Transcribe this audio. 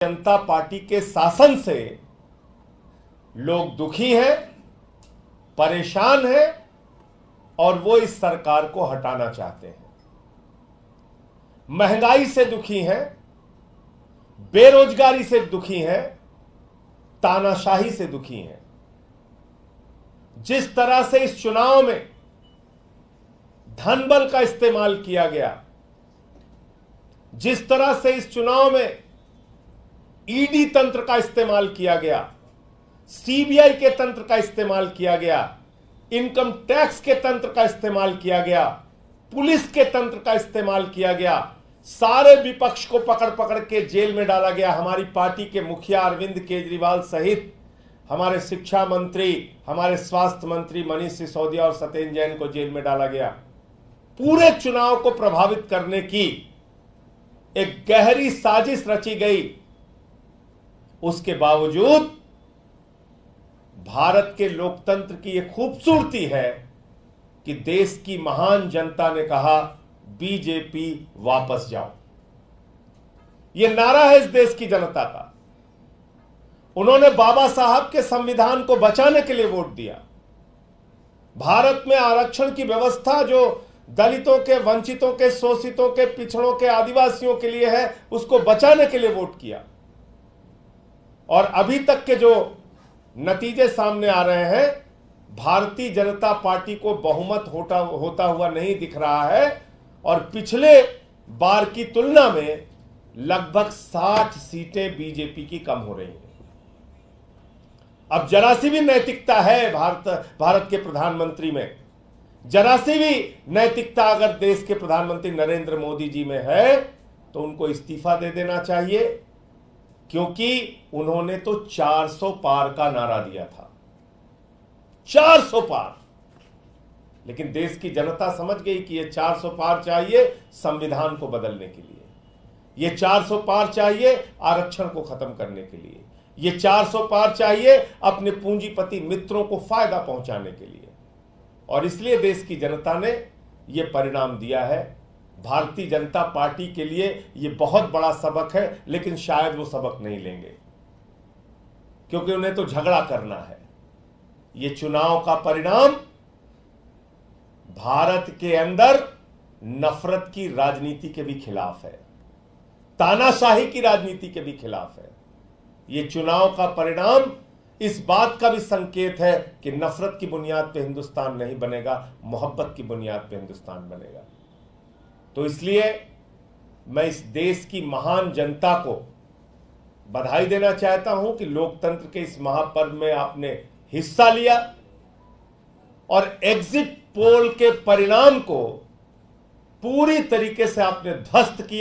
जनता party के शासन से लोग दुखी हैं, परेशान हैं और वो इस सरकार को हटाना चाहते हैं। महंगाई से दुखी हैं, बेरोजगारी से दुखी हैं, तानाशाही से दुखी हैं। जिस तरह से इस चुनाव में धनबल का इस्तेमाल किया गया, जिस तरह से इस चुनाव में ईडी तंत्र का इस्तेमाल किया गया, सीबीआई के तंत्र का इस्तेमाल किया गया, इनकम टैक्स के तंत्र का इस्तेमाल किया गया, पुलिस के तंत्र का इस्तेमाल किया गया, सारे विपक्ष को पकड़ पकड़ के जेल में डाला गया। हमारी पार्टी के मुखिया अरविंद केजरीवाल सहित हमारे शिक्षा मंत्री, हमारे स्वास्थ्य मंत्री मनीष सिसोदिया और सत्येंद्र जैन को जेल में डाला गया। पूरे चुनाव को प्रभावित करने की एक गहरी साजिश रची गई। उसके बावजूद भारत के लोकतंत्र की यह खूबसूरती है कि देश की महान जनता ने कहा बीजेपी वापस जाओ। यह नारा है इस देश की जनता का। उन्होंने बाबा साहब के संविधान को बचाने के लिए वोट दिया। भारत में आरक्षण की व्यवस्था जो दलितों के, वंचितों के, शोषितों के, पिछड़ों के, आदिवासियों के लिए है, उसको बचाने के लिए वोट किया। और अभी तक के जो नतीजे सामने आ रहे हैं, भारतीय जनता पार्टी को बहुमत होता हुआ नहीं दिख रहा है और पिछले बार की तुलना में लगभग 60 सीटें बीजेपी की कम हो रही हैं। अब जरा सी भी नैतिकता है भारत के प्रधानमंत्री में, जरा सी भी नैतिकता अगर देश के प्रधानमंत्री नरेंद्र मोदी जी में है तो उनको इस्तीफा दे देना चाहिए, क्योंकि उन्होंने तो 400 पार का नारा दिया था। 400 पार। लेकिन देश की जनता समझ गई कि ये 400 पार चाहिए संविधान को बदलने के लिए, ये 400 पार चाहिए आरक्षण को खत्म करने के लिए, ये 400 पार चाहिए अपने पूंजीपति मित्रों को फायदा पहुंचाने के लिए। और इसलिए देश की जनता ने यह परिणाम दिया है। भारतीय जनता पार्टी के लिए यह बहुत बड़ा सबक है, लेकिन शायद वो सबक नहीं लेंगे, क्योंकि उन्हें तो झगड़ा करना है। यह चुनाव का परिणाम भारत के अंदर नफरत की राजनीति के भी खिलाफ है, तानाशाही की राजनीति के भी खिलाफ है। यह चुनाव का परिणाम इस बात का भी संकेत है कि नफरत की बुनियाद पे हिंदुस्तान नहीं बनेगा, मोहब्बत की बुनियाद पे हिंदुस्तान बनेगा। तो इसलिए मैं इस देश की महान जनता को बधाई देना चाहता हूं कि लोकतंत्र के इस महापर्व में आपने हिस्सा लिया और एग्जिट पोल के परिणाम को पूरी तरीके से आपने ध्वस्त किया।